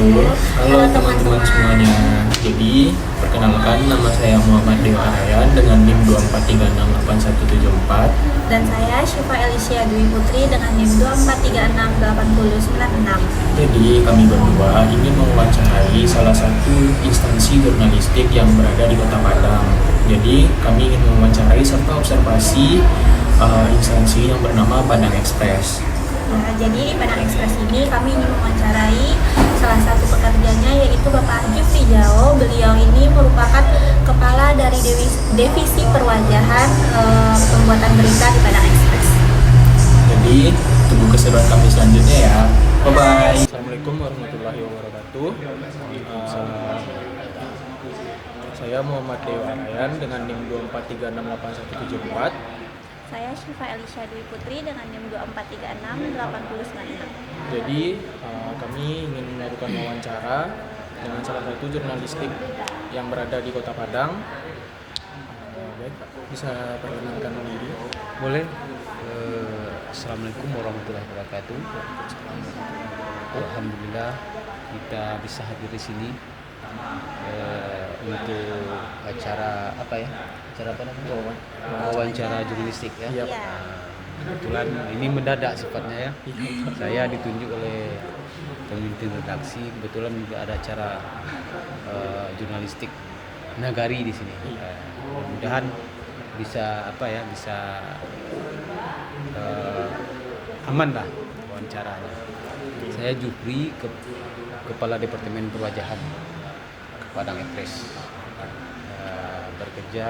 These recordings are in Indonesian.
Halo teman-teman semuanya. Jadi, perkenalkan nama saya Muhammad Dewa Arayan dengan NIM 2436817 Dan saya Syifa Elisya Dwi Putri dengan NIM 243689096. Jadi, kami berdua ingin mewawancarai salah satu instansi jurnalistik yang berada di Kota Padang. Jadi, kami ingin mewawancarai serta observasi instansi yang bernama Padang Express. Nah, jadi di Padang Express ini kami ingin mewawancarai salah satu pekerjanya, yaitu Bapak Jufri Jao. Beliau ini merupakan kepala dari divisi perwajahan pembuatan berita di Padang Express. Jadi, tunggu keseruan kami selanjutnya ya. Bye-bye. Assalamualaikum warahmatullahi wabarakatuh. Saya Muhammad Dewa Arayan dengan NIM 2436817. Saya Syifa Elisya Dwi Putri dengan NIM 243689096. Jadi kami ingin melakukan wawancara dengan salah satu jurnalistik yang berada di Kota Padang. Baik, Pak, bisa perkenalkan diri? Boleh. Assalamualaikum warahmatullahi wabarakatuh. Alhamdulillah kita bisa hadir di sini untuk acara apa ya? Acara apa namanya? Wawancara jurnalistik ya. Iya. Kebetulan ini mendadak sifatnya ya. Saya ditunjuk oleh pemimpin redaksi. Kebetulan juga ada acara jurnalistik nagari di sini. Mudah-mudahan bisa aman lah wawancaranya. Saya Jufri, Kepala Departemen Perwajahan Padang Express. Bekerja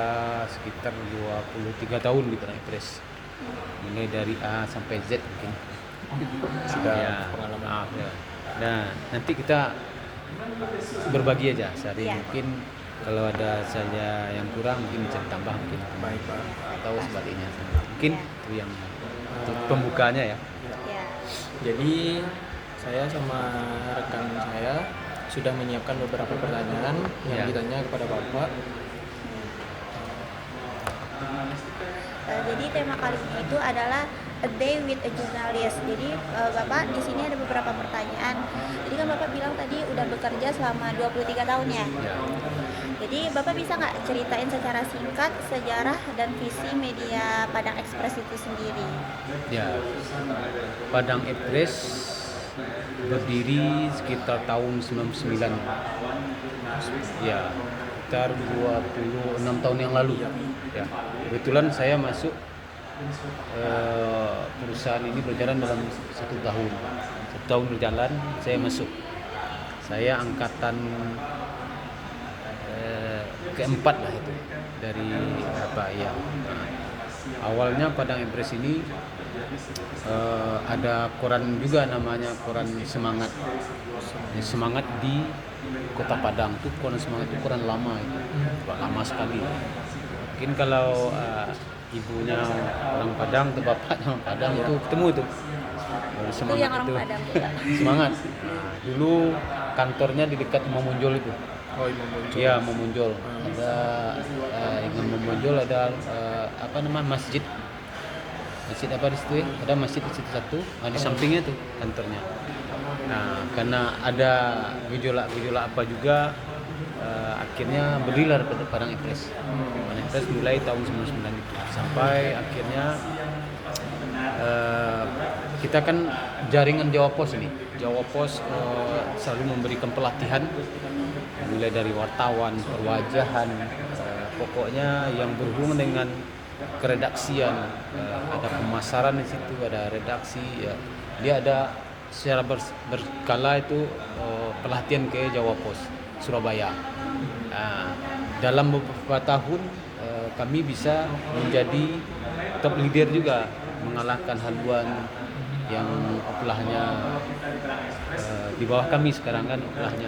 sekitar 23 tahun di Padang Express. Mulai dari A sampai Z mungkin. Sudah Ya, pengalaman. ya. Nah, nanti kita berbagi aja. Sehari mungkin kalau ada saya yang kurang mungkin bisa ditambah mungkin. Baik, Pak. Atau sebaliknya. Mungkin itu yang untuk pembukanya ya. Ya. Jadi saya sama rekan saya sudah menyiapkan beberapa pertanyaan yang Ya. ditanya kepada Bapak. Jadi tema kali ini itu adalah A Day with a Journalist. Jadi Bapak, di sini ada beberapa pertanyaan. Jadi kan Bapak bilang tadi udah bekerja selama 23 tahun ya. Ya. Jadi Bapak bisa nggak ceritain secara singkat sejarah dan visi media Padang Express itu sendiri? Ya, Padang Express berdiri sekitar tahun 99. Ya, sekitar 26 tahun yang lalu. Ya, kebetulan saya masuk perusahaan ini berjalan dalam 1 tahun. 1 tahun berjalan, saya masuk. Saya angkatan keempat lah itu dari apa ya. Nah, awalnya Padang Express ini ada koran juga namanya koran Semangat. Semangat di Kota Padang tuh koran Semangat itu koran lama itu, lama sekali. Mungkin kalau ibunya orang Padang atau bapaknya orang Padang itu ketemu tuh Semangat yang orang itu. Padang juga. Semangat. Nah, dulu kantornya di dekat Memunjol itu. Oh, Imam Muncul. Iya, Memunjol. Ada dengan Memunjol ada masjid. Masjid apa di situ ya? Ada masjid di situ satu, di sampingnya tuh kantornya. Nah, karena ada gejolak apa juga, akhirnya berdirilah Padang Express. Padang Express mulai tahun 99 itu sampai akhirnya kita kan jaringan Jawa Pos ini. Jawa Pos selalu memberikan pelatihan mulai dari wartawan, perwajahan, pokoknya yang berhubungan dengan keredaksian, ada pemasaran di situ, ada redaksi, ya. Dia ada secara berkala itu pelatihan ke Jawa Pos Surabaya. Dalam beberapa tahun kami bisa menjadi top leader juga, mengalahkan haluan yang oplahnya di bawah kami sekarang kan, oplahnya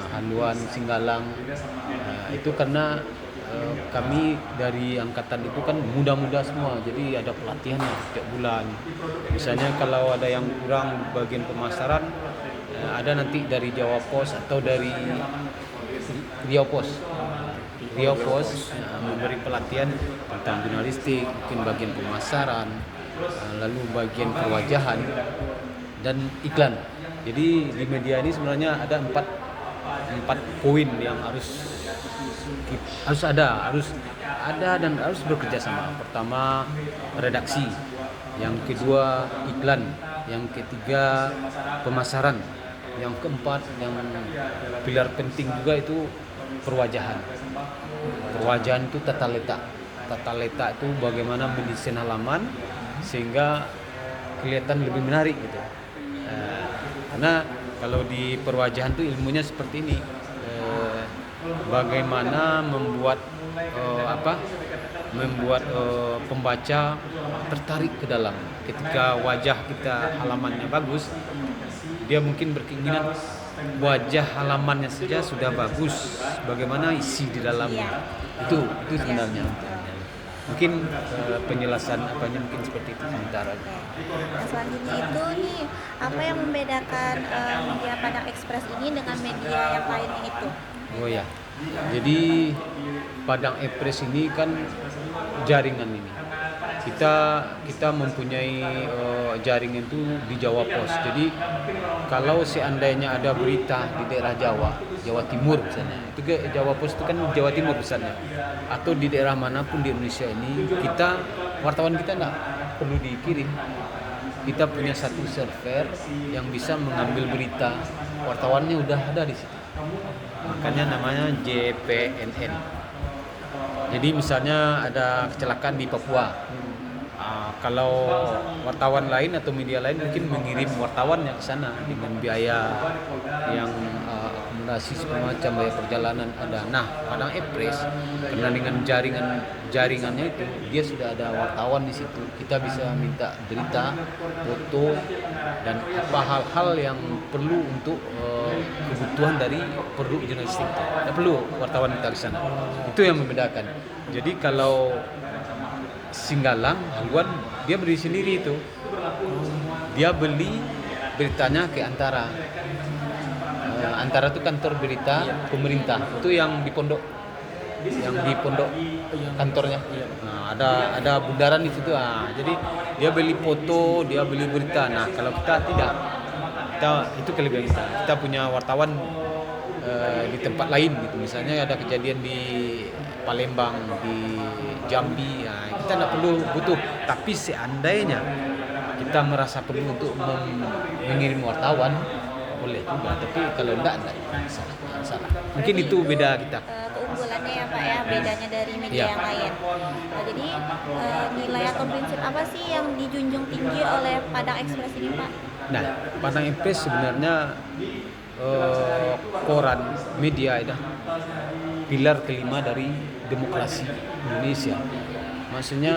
haluan Singgalang. Itu karena kami dari angkatan itu kan muda-muda semua, jadi ada pelatihannya setiap bulan. Misalnya kalau ada yang kurang bagian pemasaran, ada nanti dari Jawa Pos atau dari Riau Pos. Riau Pos memberi pelatihan tentang jurnalistik, mungkin bagian pemasaran, lalu bagian perwajahan dan iklan. Jadi di media ini sebenarnya ada empat poin yang harus ada dan harus bekerja sama. Pertama, redaksi. Yang kedua, iklan. Yang ketiga, pemasaran. Yang keempat, yang pilar penting juga itu perwajahan. Perwajahan itu tata letak. Tata letak itu bagaimana mendesain halaman sehingga kelihatan lebih menarik gitu. Karena kalau di perwajahan itu ilmunya seperti ini, bagaimana membuat pembaca tertarik ke dalam. Ketika wajah kita halamannya bagus, dia mungkin berkeinginan wajah halamannya saja sudah bagus, bagaimana isi di dalamnya. Itu sebenarnya. Mungkin penjelasan apanya mungkin seperti itu sementara. Nah, selanjutnya itu nih, apa yang membedakan media Padang Express ini dengan media yang lainnya itu? Oh ya, jadi Padang Express ini kan jaringan ini. Kita mempunyai jaringan itu di Jawa Pos. Jadi kalau seandainya ada berita di daerah Jawa Timur misalnya, itu ke Jawa Pos itu kan Jawa Timur misalnya, atau di daerah manapun di Indonesia ini, wartawan kita nggak perlu dikirim. Kita punya satu server yang bisa mengambil berita, wartawannya udah ada di situ. Makanya namanya JPNN. Jadi misalnya ada kecelakaan di Papua, kalau wartawan lain atau media lain mungkin mengirim wartawannya ke sana dengan biaya yang akomodasi segala macam, biaya perjalanan ada. Nah, Padang Express karena dengan jaringannya itu dia sudah ada wartawan di situ. Kita bisa minta berita, foto, dan apa hal-hal yang perlu untuk kebutuhan dari produk jurnalistik. Tidak perlu wartawan kita ke sana. Itu yang membedakan. Jadi kalau Singgalang, haluan, dia beli sendiri itu. Dia beli beritanya ke Antara. Antara itu kantor berita pemerintah. Itu yang di pondok kantornya. Nah, ada bundaran di situ. Jadi dia beli foto, dia beli berita. Nah, kalau kita tidak, itu kelebihan kita. Kita punya wartawan di tempat lain gitu. Misalnya ada kejadian di Palembang, di Jambi, kita tidak perlu butuh. Tapi seandainya kita merasa perlu untuk mengirim wartawan, boleh juga. Tapi kalau tidak salah. Mungkin itu beda kita. Keunggulannya ya Pak ya, bedanya dari media yang lain. Nah, jadi nilai atau prinsip apa sih yang dijunjung tinggi oleh Padang Express ini Pak? Nah, Padang Express sebenarnya koran media itu pilar kelima dari demokrasi Indonesia. Maksudnya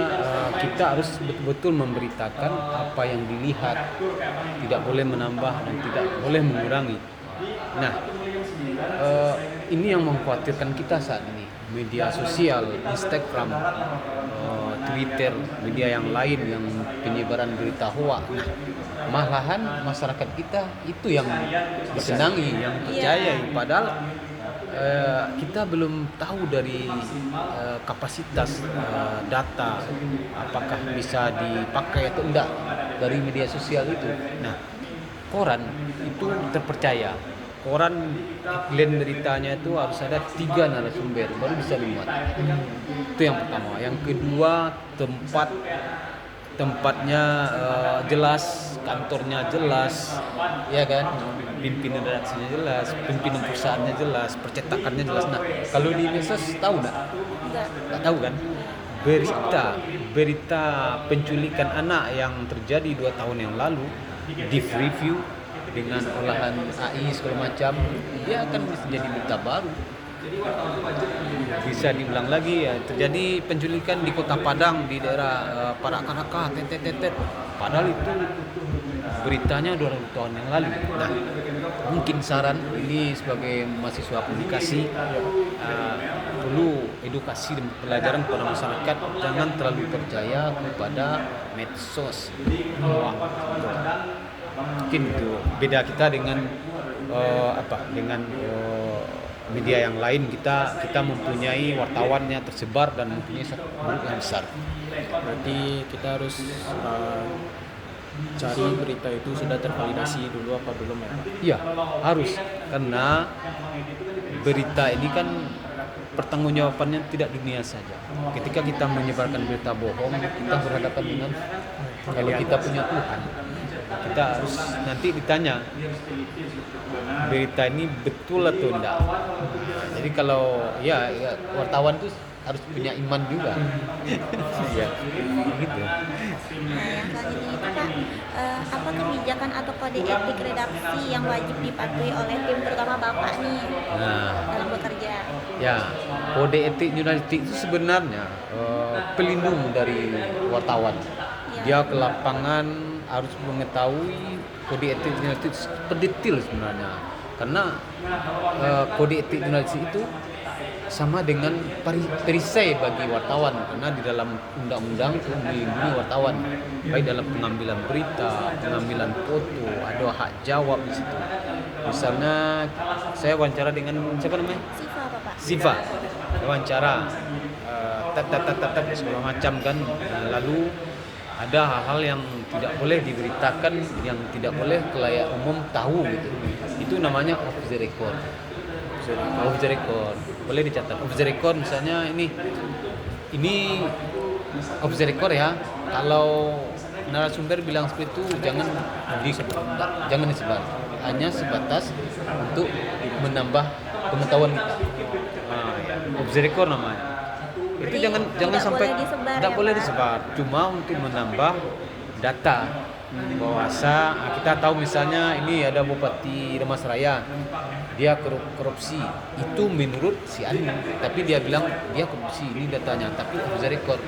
kita harus betul-betul memberitakan apa yang dilihat, tidak boleh menambah dan tidak boleh mengurangi. Nah, ini yang mengkhawatirkan kita saat ini. Media sosial, Instagram, Twitter, media yang lain yang penyebaran berita hoax. Nah, malahan masyarakat kita itu yang disenangi, yang percayai. Padahal kita belum tahu dari kapasitas data apakah bisa dipakai atau enggak dari media sosial itu. Nah, koran itu terpercaya. Koran headline beritanya itu harus ada 3 narasumber baru bisa dimuat. Itu yang pertama. Yang kedua, tempatnya jelas, kantornya jelas, ya kan, pimpinan redaksinya jelas, pimpinan perusahaannya jelas, percetakannya jelas. Nah, kalau di medsos tahu nggak tahu kan, berita penculikan anak yang terjadi 2 tahun yang lalu di review dengan olahan AI segala macam, dia akan jadi berita baru. Bisa diulang lagi ya, terjadi penculikan di Kota Padang di daerah Parakaraka, padahal itu beritanya 2 tahun yang lalu. Nah, mungkin saran ini sebagai mahasiswa komunikasi, perlu edukasi dan pelajaran kepada masyarakat, jangan terlalu percaya kepada medsos. Mungkin itu beda kita dengan media yang lain. Kita mempunyai wartawannya tersebar dan mempunyai satu grup yang besar. Berarti kita harus cari berita itu sudah tervalidasi dulu apa belum ya Pak? Iya, harus, karena berita ini kan pertanggungjawabannya tidak dunia saja. Ketika kita menyebarkan berita bohong, kita berhadapan dengan kalau kita punya Tuhan. Kita harus nanti ditanya berita ini betul atau tidak. Jadi kalau ya wartawan itu harus punya iman juga. Iya, gitu. Nah, yang selanjutnya itu Pak, apa kebijakan atau kode etik redaksi yang wajib dipatuhi oleh tim terutama Bapak nih Nah, dalam bekerja? ya, kode etik jurnalistik itu sebenarnya pelindung dari wartawan. Dia ke lapangan harus mengetahui kode etik jurnalistik pendetail sebenarnya. Karena kode etik jurnalistik itu sama dengan perisai bagi wartawan, karena di dalam undang-undang itu melindungi wartawan baik dalam pengambilan berita, pengambilan foto, ada hak jawab di situ. Misalnya saya wawancara dengan siapa namanya? Siva Bapak. Siva, wawancara segala macam kan. Nah, lalu ada hal-hal yang tidak boleh diberitakan, yang tidak boleh khalayak umum tahu gitu. Itu namanya off the record. Off the record boleh dicatat. Off the record misalnya ini off the record ya. Kalau narasumber bilang seperti itu jangan disebar. Hanya sebatas untuk menambah pengetahuan kita. Off the record namanya. Itu Jadi jangan sampai tidak boleh Pak? disebar. Cuma untuk menambah data bahwasa kita tahu misalnya ini ada Bupati Damas Raya, dia korupsi, itu menurut si Anu, tapi dia bilang dia korupsi, ini datanya, tapi off the record,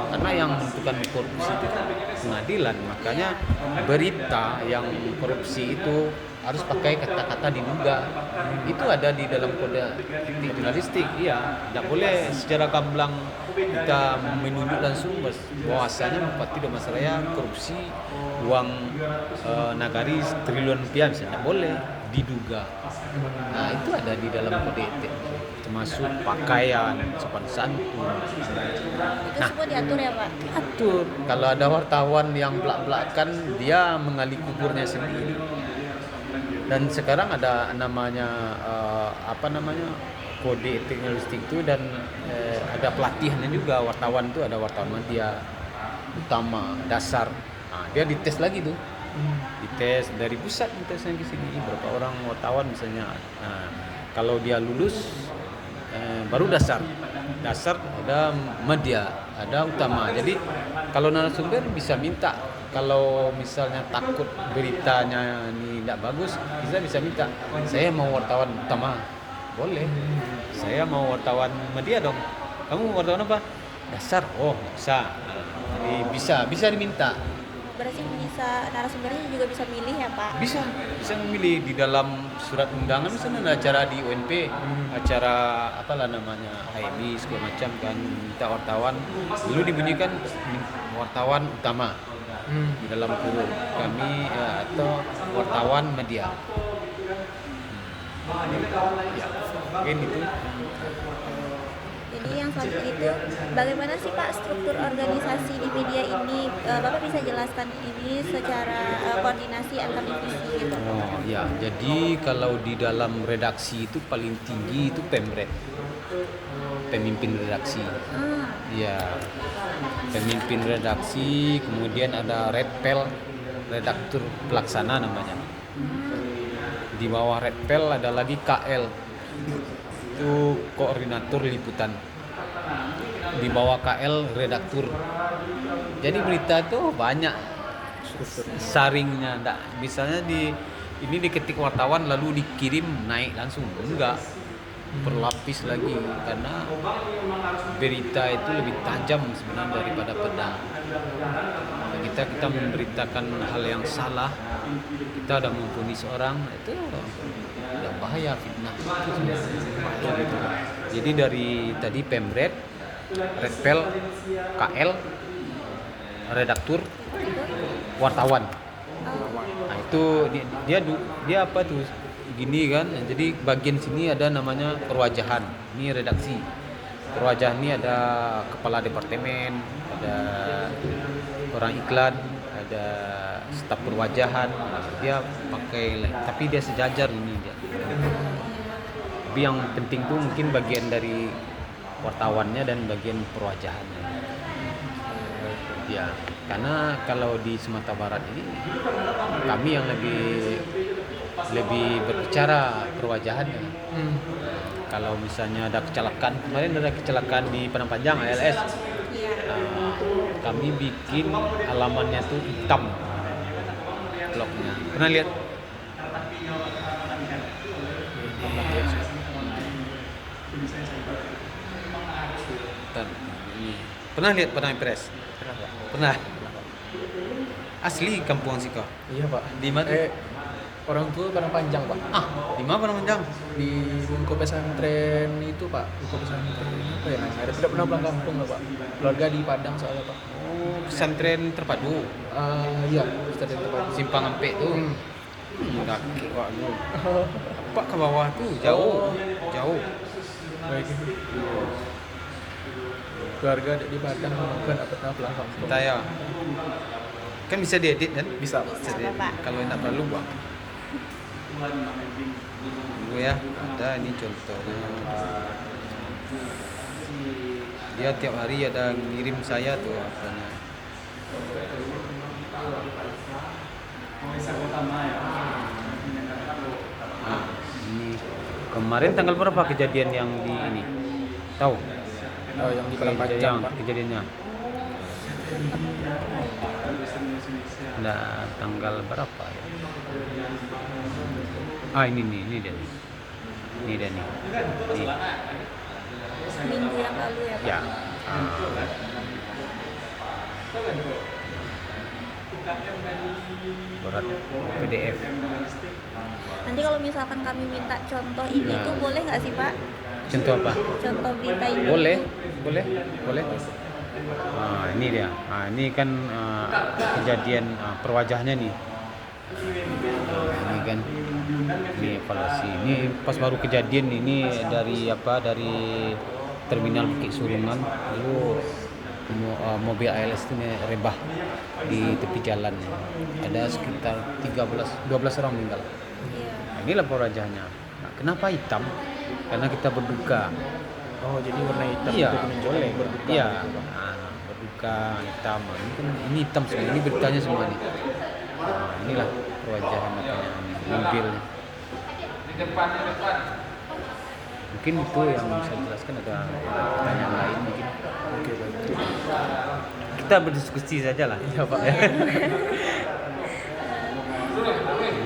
karena yang menentukan korupsi itu pengadilan. Makanya berita yang korupsi itu harus pakai kata-kata diduga. Itu ada di dalam kode etik jurnalistik. Iya, tidak boleh secara gamblang kita menunjuk langsung bahwasanya Bupati Damas Raya korupsi uang nagari triliun rupiah, misalnya tidak boleh, diduga. Nah, itu ada di dalam kode etik, termasuk pakaian, sopan santun. Itu semua diatur ya Pak? Atur. Kalau ada wartawan yang belak-belakan, dia mengali kuburnya sendiri. Dan sekarang ada namanya kode etik jurnalistik itu, dan ada pelatihannya juga. Wartawan itu ada wartawan media utama, dasar. Nah, dia dites lagi tuh. Dites dari pusat, ditesnya ke sini berapa orang wartawan misalnya. Nah, kalau dia lulus baru dasar ada media, ada utama. Jadi kalau narasumber bisa minta, kalau misalnya takut beritanya ini tidak bagus, kita bisa minta, saya mau wartawan utama, boleh. Saya mau wartawan media dong, kamu wartawan apa? Dasar, oh bisa. Jadi bisa diminta. Berarti bisa narasumbernya juga bisa milih ya Pak? Bisa memilih di dalam surat undangan, misalnya ada acara di UNP, acara apalah namanya, HMI segala macam kan, minta wartawan, dulu dibunyikan wartawan utama di dalam kurung kami atau wartawan media. Ya, mungkin itu. Jadi yang selanjutnya itu bagaimana sih Pak struktur organisasi di media ini? Bapak bisa jelaskan ini secara koordinasi antar divisi gitu? Oh ya, jadi kalau di dalam redaksi itu paling tinggi itu pemret, pemimpin redaksi. Ya, pemimpin redaksi, kemudian ada redpel, redaktur pelaksana namanya. Di bawah redpel ada lagi KL, itu koordinator liputan. Di bawah KL redaktur. Jadi berita itu banyak saringnya, enggak misalnya ini diketik wartawan lalu dikirim naik langsung, enggak, berlapis lagi, karena berita itu lebih tajam sebenarnya daripada pedang. Kita memberitakan hal yang salah, kita ada memvonis orang, itu udah bahaya, fitnah. Gitu. Jadi dari tadi pemret, redpel, KL, redaktur, wartawan. Nah, itu dia apa tuh? Gini kan. Jadi bagian sini ada namanya perwajahan. Ini redaksi. Perwajahan ini ada kepala departemen, ada orang iklan, ada ada staf perwajahan, dia pakai, tapi dia sejajar ini dia. Tapi yang penting tuh mungkin bagian dari wartawannya dan bagian perwajahannya. Ya, karena kalau di Sumatera Barat ini kami yang lebih berbicara perwajahannya. Kalau misalnya ada kecelakaan, kemarin ada kecelakaan di Padang Panjang ALS. Kami bikin halamannya tuh hitam bloknya. Pernah lihat? Pernah lihat Padang Impres? Pernah Pak? Pernah. Asli kampung sih kau? Iya Pak. Di mana? Orang tua Padang Panjang Pak. Di mana Padang Panjang? Di Bungku Pesantren itu Pak. Bungku Pesantren apa ya namanya? Tidak pernah pulang kampung lah Pak. Keluarga di Padang soalnya Pak. Oh, pesantren terpadu. Iya, pesantren tempat. Simpang Empek tuh. Kaki waduh. Pak ke bawah tuh jauh. Baik. Keluarga ada di Padang bukan pernah pulang kampung. Saya kan bisa diedit kan? Bisa Pak. Bisa, diedit. Bapak. Kalau tidak perlu buang. Dulu ya, ada ini contohnya. Dia tiap hari ada ngirim saya tuh apanya. Nah, ini kemarin tanggal berapa kejadian yang di ini? Tahu? Oh, yang di Padang Panjang Pak. Kejadiannya. Nah, tanggal berapa ya? Ini dia nih. Ini dia nih. Ini. Minggu yang lalu ya Pak. Ya. Surat PDF. Nanti kalau misalkan kami minta contoh ini Nah. tuh boleh nggak sih Pak? Contoh apa? Contoh berita ini. Boleh. Ini dia. Ini kan kejadian perwajahnya nih. Ini kan, ini evaluasi. Ini pas baru kejadian ini dari terminal Bukit Surungan. Lalu mobil ALS itu rebah di tepi jalan. Ada sekitar 12 orang meninggal. Iya. Inilah perwajahnya. Kenapa hitam? Karena kita berduka. Oh, jadi warna hitam Iya. itu mencoleng berduka. Iya. Berduka hitam. Ini hitam semua. Ini beritanya semua nih. Inilah perwajahan makanya mobil. Mungkin itu yang bisa dijelaskan, ada pertanyaan lain mungkin. Oke, baik. Kita berdiskusi saja lah. Iya Pak.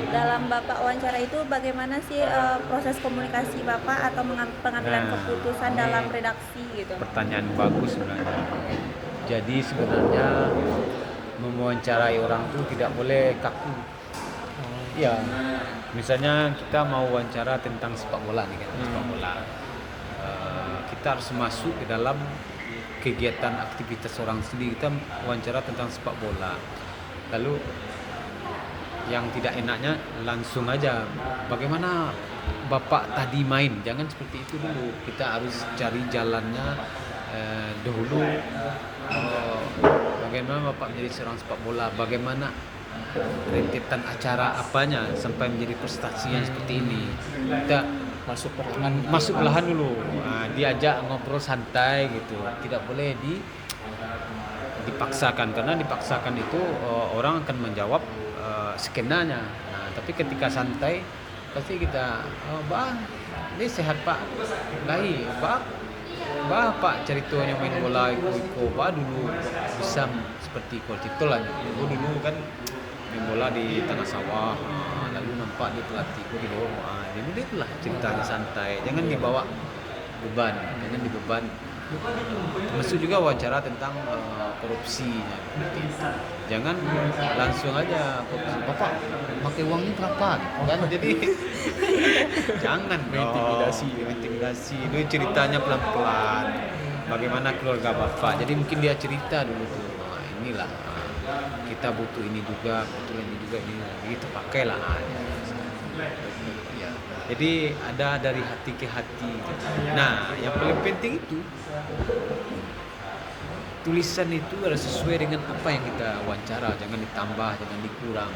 Dalam Bapak wawancara itu bagaimana sih proses komunikasi Bapak atau pengambilan Nah, keputusan ini dalam redaksi gitu? Pertanyaan bagus sebenarnya. Jadi sebenarnya mewawancarai orang itu tidak boleh kaku. Iya. Misalnya kita mau wawancara tentang sepak bola nih kan, sepak bola. Kita harus masuk ke dalam kegiatan aktivitas orang sendiri. Kita wawancara tentang sepak bola. Lalu yang tidak enaknya langsung aja, bagaimana Bapak tadi main? Jangan seperti itu dulu. Kita harus cari jalannya dahulu. Bagaimana Bapak menjadi seorang sepak bola? Bagaimana rentetan acara apanya sampai menjadi prestasi yang seperti ini? Kita Masuk perlahan dulu. Diajak ngobrol santai gitu. Tidak boleh dipaksakan, karena dipaksakan itu orang akan menjawab skenanya. Tapi ketika santai pasti kita ini sehat Pak, lahi Pak ceritanya main bola iko dulu bisa seperti coach itu lah. Dulu kan main bola di tengah sawah, lalu nampak dia pelatih di bawah. Jadi itulah ceritanya santai, jangan dibawa beban, jangan dibeban. Termasuk juga wawancara tentang korupsi. Jangan langsung aja Bapak pakai uangnya berapa gitu kan. Jadi jangan intimidasi. Itu ceritanya pelan-pelan. Bagaimana keluarga Bapak. Jadi mungkin dia cerita dulu tuh. Inilah kita butuh ini juga, ini gitu pakailah. Ya. Jadi ada dari hati ke hati. Nah, yang paling penting itu tulisan itu harus sesuai dengan apa yang kita wawancara, jangan ditambah, jangan dikurang.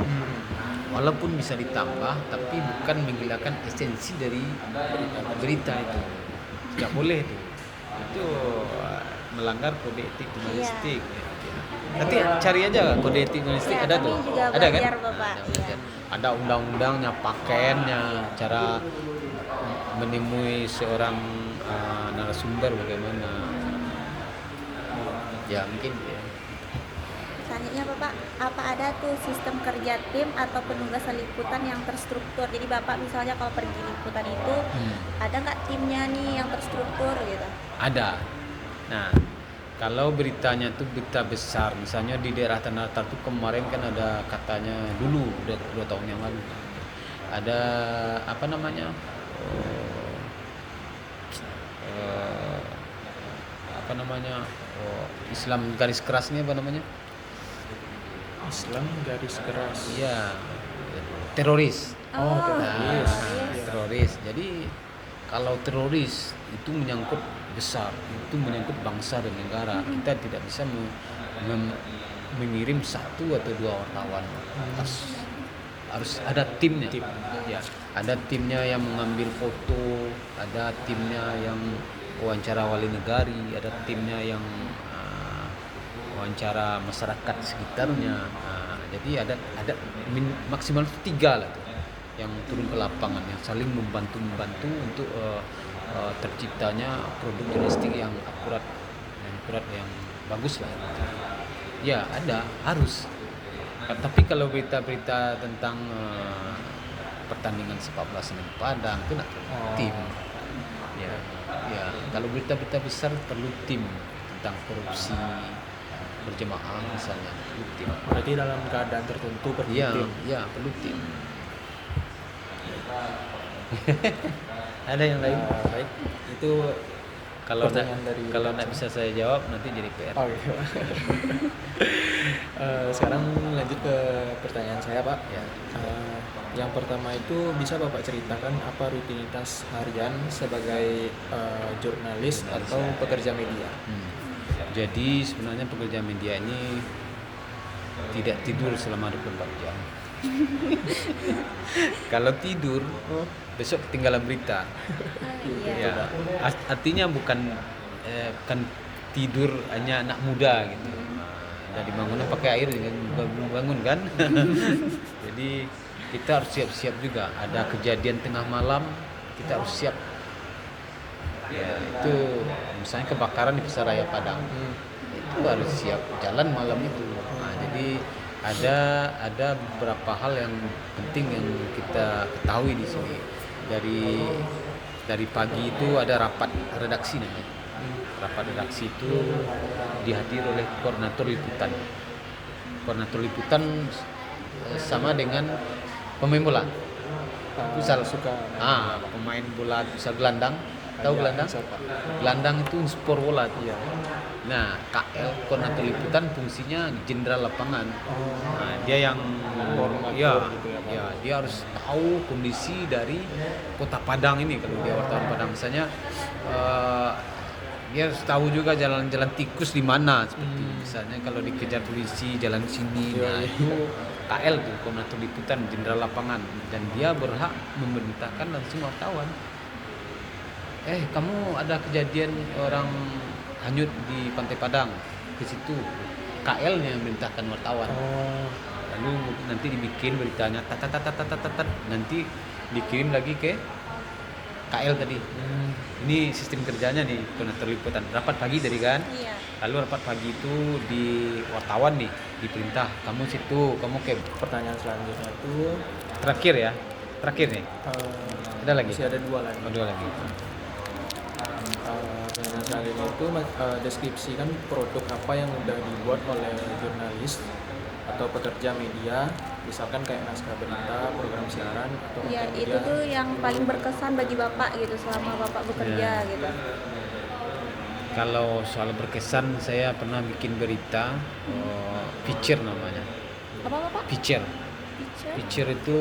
Walaupun bisa ditambah, tapi bukan menghilangkan esensi dari berita itu. Tidak boleh itu. Itu melanggar kode etik jurnalistik. Nanti cari aja kode etik jurnalistik, Iya, ada kami tuh. juga Ada kan? belajar, Bapak. Ada belajar. Ada undang-undangnya, pakaiannya, cara menemui seorang narasumber bagaimana. Ya mungkin ya. Selanjutnya Bapak, apa ada tuh sistem kerja tim atau penugasan liputan yang terstruktur? Jadi Bapak misalnya kalau pergi liputan itu ada nggak timnya nih yang terstruktur gitu? Ada. Nah, kalau beritanya tuh berita besar, misalnya di daerah Tanah Datar tuh kemarin kan ada katanya dulu udah 2 tahun yang lalu ada apa namanya Islam garis keras ini apa namanya? Islam garis keras. Iya, teroris. Oh, Nah, teroris. teroris. Jadi kalau teroris itu menyangkut besar, itu menyangkut bangsa dan negara. Kita tidak bisa mengirim 1 atau 2 wartawan. Harus ada timnya. Ya, ada timnya yang mengambil foto, ada timnya yang wawancara wali negari, ada timnya yang wawancara masyarakat sekitarnya. Jadi ada maksimal 3 lah tuh yang turun ke lapangan, yang saling membantu untuk terciptanya produk jurnalistik yang akurat, yang bagus lah. Ya ada, harus. Tapi kalau berita-berita tentang pertandingan sepak bola Senin Padang itu nak tim. Ya, kalau berita-berita besar perlu tim tentang korupsi berjemaah misalnya, perlu tim. Berarti dalam keadaan tertentu perlu tim. Ya, perlu tim. Ada yang lain? Baik, itu Kalau pertanyaan dari nggak bisa saya jawab nanti jadi PR. Oh iya. Sekarang lanjut ke pertanyaan saya, Pak. Ya. Yang pertama itu bisa Bapak ceritakan apa rutinitas harian sebagai jurnalis atau pekerja media? Jadi sebenarnya pekerja media ini tidak tidur selama 24 jam. Kalau tidur besok ketinggalan berita. Iya. Ya, artinya bukan tidur hanya anak muda gitu. Udah dibangunin pakai air bangun kan. Jadi kita harus siap-siap juga. Ada kejadian tengah malam, kita harus siap. Ya, itu misalnya kebakaran di Pasaraya Padang. Itu harus siap jalan malam itu. Nah, jadi ada beberapa hal yang penting yang kita ketahui di sini. Dari pagi itu ada rapat redaksi namanya. Rapat redaksi itu dihadiri oleh koordinator liputan. Koordinator liputan sama dengan pemain bola. Futsal Suka pemain bola futsal gelandang. Tahu gelandang? Gelandang itu sport bola tuh. Iya. Nah, KL koordinator liputan fungsinya jenderal lapangan. Nah, dia yang dia harus tahu kondisi dari kota Padang ini. Kalau dia wartawan Padang misalnya dia harus tahu juga jalan-jalan tikus di mana seperti misalnya kalau dikejar polisi jalan sini. Nah, itu KL tuh koordinator liputan jenderal lapangan dan dia berhak memerintahkan langsung wartawan. Kamu ada kejadian orang hanyut di Pantai Padang, ke situ KL-nya yang memerintahkan wartawan. Lalu nanti dibikin beritanya nanti dikirim lagi ke KL tadi. Ini sistem kerjanya nih koordinator liputan. Rapat pagi tadi kan? Iya. Lalu rapat pagi itu di wartawan nih diperintah kamu situ, kamu ke Pertanyaan selanjutnya itu terakhir nih. Ada lagi? Masih ada 2 lagi. Dua lagi. Pertanyaan selanjutnya itu deskripsikan produk apa yang udah dibuat oleh jurnalis atau pekerja media, misalkan kayak naskah berita, program siaran atau Iya, konten itu media. tuh yang paling berkesan bagi Bapak gitu selama Bapak bekerja gitu. Kalau soal berkesan, saya pernah bikin berita feature namanya. Apa Bapak? Feature. Picture? Feature itu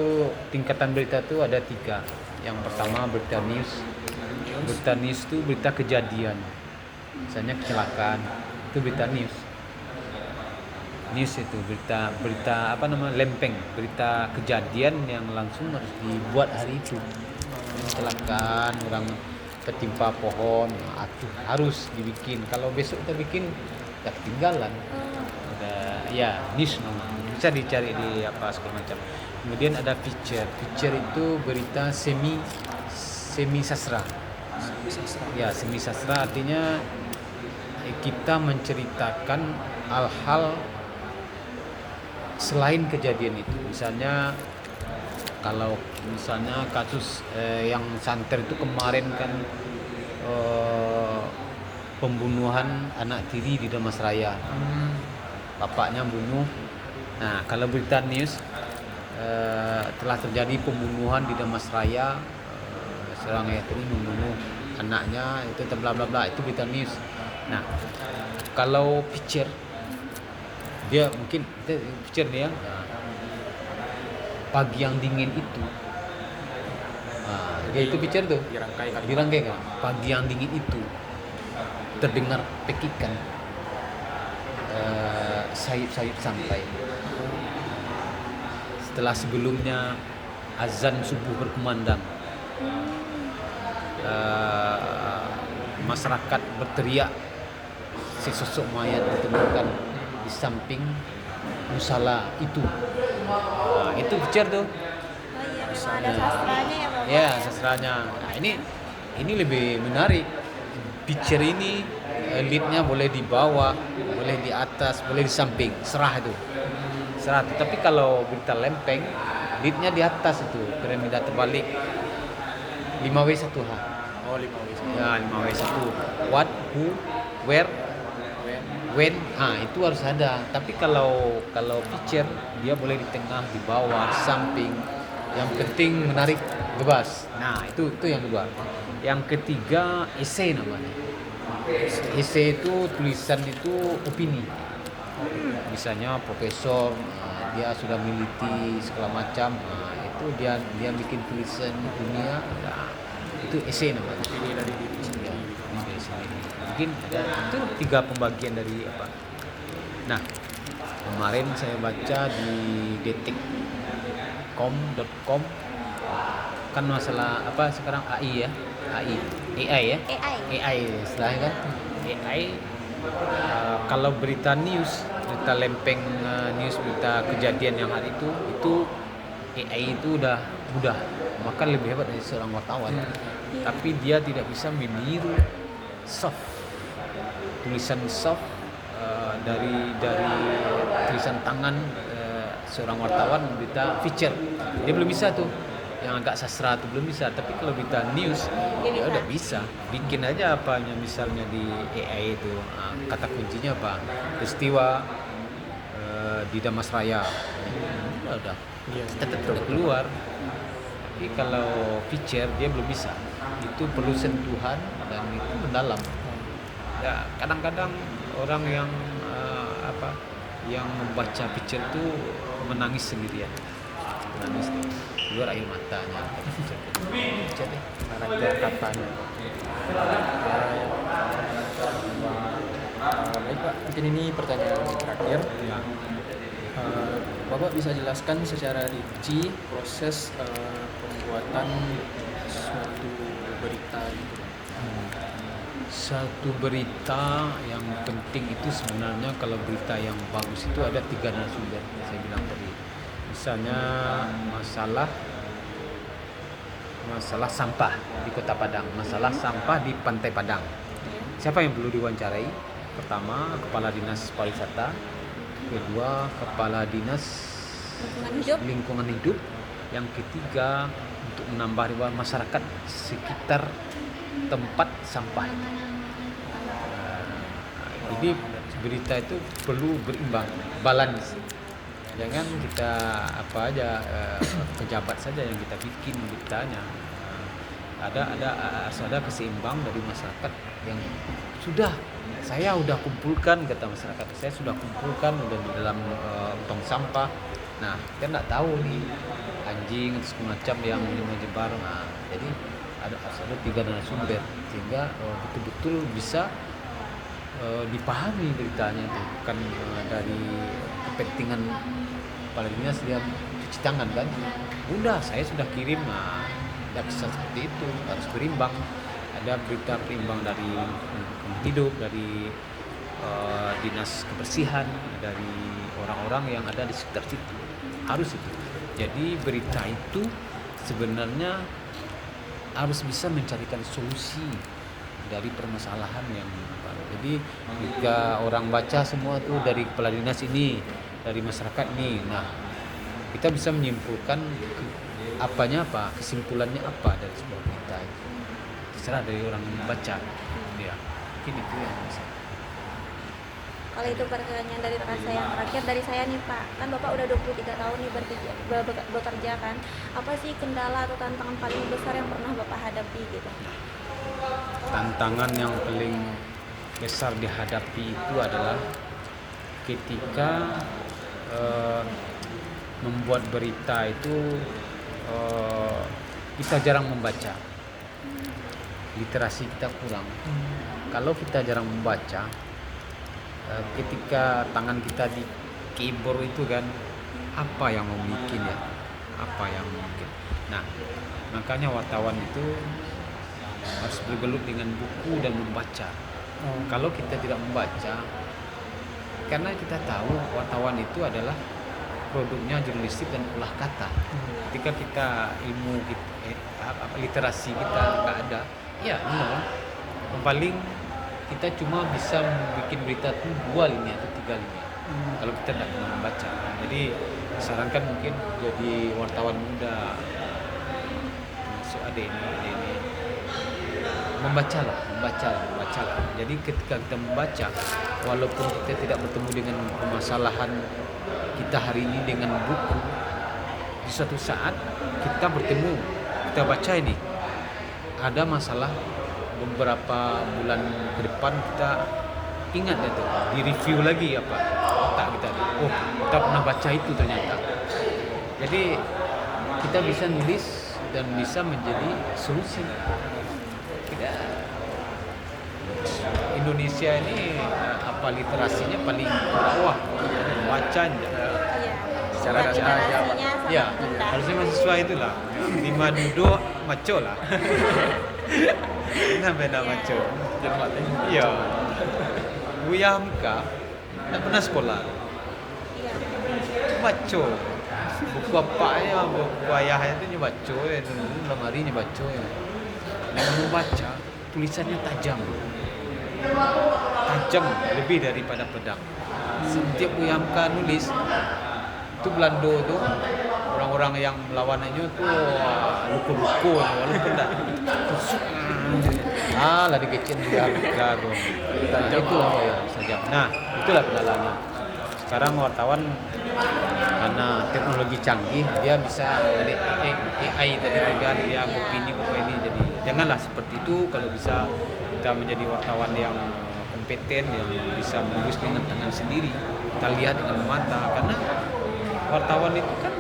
tingkatan berita itu ada 3. Yang pertama berita news. Berita news itu berita kejadian. Misalnya kecelakaan, itu berita news. news itu berita apa namanya, lempeng, berita kejadian yang langsung harus dibuat hari itu. Kecelakaan orang ketimpa pohon, harus dibikin. Kalau besok kita bikin ya ketinggalan. Udah ya news namanya. Bisa dicari di apa segala macam. Kemudian ada feature itu berita semi sastra. Ya, semi sastra artinya kita menceritakan hal-hal selain kejadian itu. Misalnya kalau misalnya kasus yang santer itu kemarin kan, pembunuhan anak tiri di Damas Raya, bapaknya bunuh. Nah, kalau berita news, telah terjadi pembunuhan di Damas Raya, seorang ayah tiri membunuh anaknya, itu bla bla bla, itu berita news. Nah, kalau picture dia mungkin picture nih ya, pagi yang dingin itu, itu picture tuh dirangkai kan, pagi yang dingin itu terdengar pekikan, sayup-sayup sampai setelah sebelumnya azan subuh berkumandang, masyarakat berteriak, sesosok mayat ditemukan di samping musala itu. Nah, itu picture tuh. Oh iya, memang ada sastranya ya Bapak. Ya, sastranya. Nah, ini lebih menarik. Picture ini leadnya boleh di bawah, boleh di atas, boleh di samping, serah itu. Serah. Tapi kalau berita lempeng, leadnya di atas itu, piramida terbalik. 5W1H. Oh, 5W1. Ya, 5W1. What, who, where, when. Itu harus ada. Tapi kalau picture dia boleh di tengah, di bawah, di samping. Yang penting menarik, bebas. Nah, itu yang kedua. Yang ketiga, essay namanya. Essay itu tulisan itu opini. Misalnya profesor, dia sudah meneliti segala macam, itu dia bikin tulisan dunia. Nah, itu essay namanya. Ini dari diri sendiri. Mungkin ada itu 3 pembagian dari apa. Nah, kemarin saya baca di detik.com kan masalah apa sekarang AI ya, AI ya, AI istilahnya kan, AI. Kalau berita news, berita lempeng, news, berita kejadian yang hari itu AI itu udah mudah, bahkan lebih hebat dari seorang wartawan. Tapi dia tidak bisa meniru soft, tulisan soft, dari tulisan tangan seorang wartawan berita feature. Dia belum bisa tuh, yang agak sastra itu belum bisa. Tapi kalau berita news dia udah bisa. Bikin aja apanya, misalnya di AI itu, kata kuncinya apa, peristiwa di Damas Raya, udah tetap keluar. Tapi kalau feature dia belum bisa, itu perlu sentuhan dan itu mendalam. Ya, kadang-kadang orang yang yang membaca picture itu menangis sendirian, keluar air matanya. Karakter katanya. Baik Pak, mungkin ini pertanyaan terakhir. Bapak bisa jelaskan secara rinci proses pembuatan suatu berita gitu? Satu berita yang penting itu sebenarnya, kalau berita yang bagus itu ada 3 narasumber saya bilang tadi. Misalnya masalah sampah di Kota Padang, masalah sampah di Pantai Padang. Siapa yang perlu diwawancarai? Pertama, Kepala Dinas Pariwisata. Kedua, Kepala Dinas Lingkungan Hidup. Yang ketiga, untuk menambah ribuan masyarakat sekitar tempat sampah. Jadi berita itu perlu berimbang, balance. Jangan kita apa aja, pejabat saja yang kita bikin beritanya. Ada keseimbang dari masyarakat yang saya udah kumpulkan, kata masyarakat, saya sudah kumpulkan udah di dalam tong sampah. Nah, kita nggak tahu nih anjing semacam yang menyebar. Nah, jadi harus ada 3 narasumber sehingga betul-betul bisa dipahami beritanya itu, bukan dari kepentingan kepala dinas dia cuci tangan kan. Udah saya sudah kirim, nah tidak bisa seperti itu, harus berimbang. Ada berita berimbang dari lingkungan hidup, dari dinas kebersihan, dari orang-orang yang ada di sekitar situ, harus itu. Jadi berita itu sebenarnya harus bisa mencarikan solusi dari permasalahan yang baru. Jadi jika orang baca semua tuh dari kepala dinas ini, dari masyarakat ini, nah kita bisa menyimpulkan kesimpulannya apa dari sebuah berita itu. Terserah dari orang yang membaca. Ya, mungkin itu yang bisa. Kalau itu pertanyaan dari rekan saya yang terakhir dari saya nih Pak, kan Bapak udah 23 tahun nih bekerja kan, apa sih kendala atau tantangan paling besar yang pernah Bapak hadapi gitu? Tantangan yang paling besar dihadapi itu adalah ketika membuat berita itu kita jarang membaca, literasi kita kurang. Kalau kita jarang membaca, ketika tangan kita di keyboard itu kan, apa yang mau bikin ya, apa yang mungkin. Nah, makanya wartawan itu harus bergelut dengan buku dan membaca. Kalau kita tidak membaca, karena kita tahu wartawan itu adalah produknya jurnalistik dan olah kata. Ketika kita ilmu literasi kita nggak ada, ya nol. Paling kita cuma bisa bikin berita itu 2 lini atau 3 lini. Kalau kita tidak pernah membaca, jadi sarankan mungkin jadi wartawan muda, masuk adik ini, membacalah. Jadi ketika kita membaca, walaupun kita tidak bertemu dengan permasalahan kita hari ini dengan buku, di suatu saat kita bertemu, kita baca ini ada masalah beberapa bulan ke depan, kita ingat itu, di review lagi apa otak kita, oh kita pernah baca itu ternyata. Jadi kita bisa nulis dan bisa menjadi solusi. Indonesia ini literasinya paling bawah, baca Secara literasinya ya sangat rendah. harusnya mahasiswa itulah 5 duduk maco lah. Nah beda maco. Iya. Buya Hamka tak pernah sekolah. Iya. Baca. Buku bapaknya, buku ayahnya itu nyebaco ya, lemari nyebaco ya. Yang mau baca tulisannya tajam lebih daripada pedang. Setiap Buya Hamka nulis itu Belando tuh, orang-orang yang melawannya tuh luku-luku walaupun enggak tusuk lah dikecil Buya Hamka tuh. Itu saja. Nah, itulah kendalanya. Sekarang wartawan karena teknologi canggih, dia bisa dari AI tadi juga, dia opini jadi janganlah seperti itu. Kalau bisa kita menjadi wartawan yang kompeten, yang bisa menulis dengan tangan sendiri, kita lihat dengan mata, karena wartawan itu kan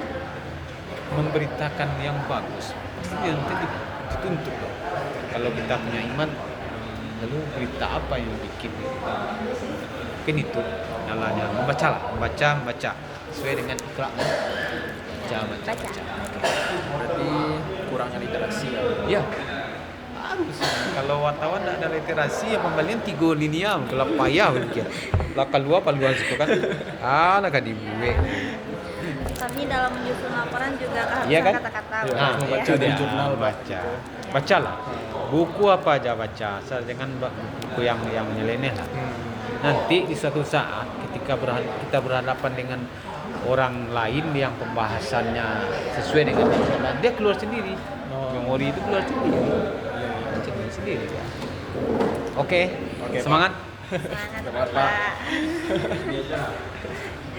memberitakan yang bagus, pasti dia nanti dituntut loh. Kalau kita punya iman, lalu berita apa yang bikin kita? Mungkin itu nyalanya, membaca sesuai dengan ikra. Baca. Berarti kurangnya literasi ya. Ya, harus. Kalau wartawan tidak ada literasi, ya pembalian 3 linia, kalau payah begitu. Lakal luar paluan situ kan. Lah kan dibuat. Kami dalam menyusun laporan juga kehabisan Iya kan? kata-kata. Nah, membaca itu di dia. jurnal, Bacalah. Buku apa aja baca, jangan buku yang nyeleneh lah. Nanti di suatu saat ketika kita berhadapan dengan orang lain yang pembahasannya sesuai dengan persoalan, dia keluar sendiri. Memori itu keluar sendiri. Oke. Semangat. Semangat Bapak.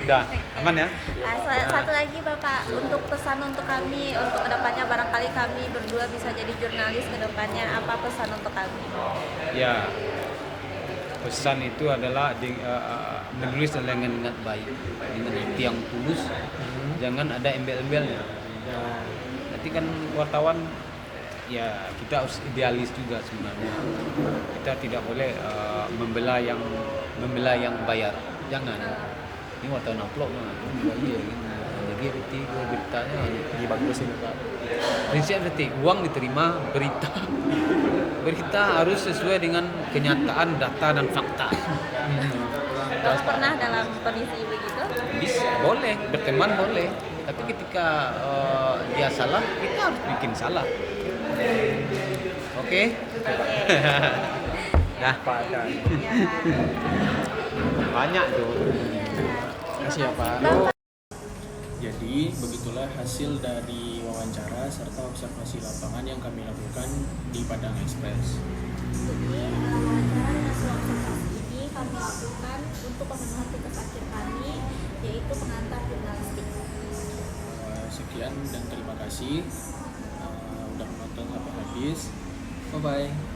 Udah, aman ya? Satu lagi Bapak, untuk pesan untuk kami, untuk kedepannya barangkali kami berdua bisa jadi jurnalis kedepannya, apa pesan untuk kami? Ya, pesan itu adalah menulis dengan niat baik, dengan hati yang tulus, jangan ada embel-embelnya. Nanti kan wartawan, ya kita harus idealis juga sebenarnya. Kita tidak boleh membela yang bayar, jangan. ini wartawan upload mah iya ini jadi tiga beritanya Ini bagus ini Pak. prinsip berarti uang diterima berita harus sesuai dengan kenyataan data dan fakta. Kalau pernah dalam kondisi begitu? Bisa boleh berteman boleh tapi ketika dia salah kita harus bikin salah. Oke. Nah Padan. Iya, Pak. banyak tuh. Terima kasih ya Pak. Jadi begitulah hasil dari wawancara serta observasi lapangan yang kami lakukan di Padang Express. Jadi wawancara dan hasil observasi ini kami lakukan untuk pemenuhan tugas akhir kami, yaitu pengantar jurnalistik. Sekian dan terima kasih udah menonton sampai habis. Bye bye.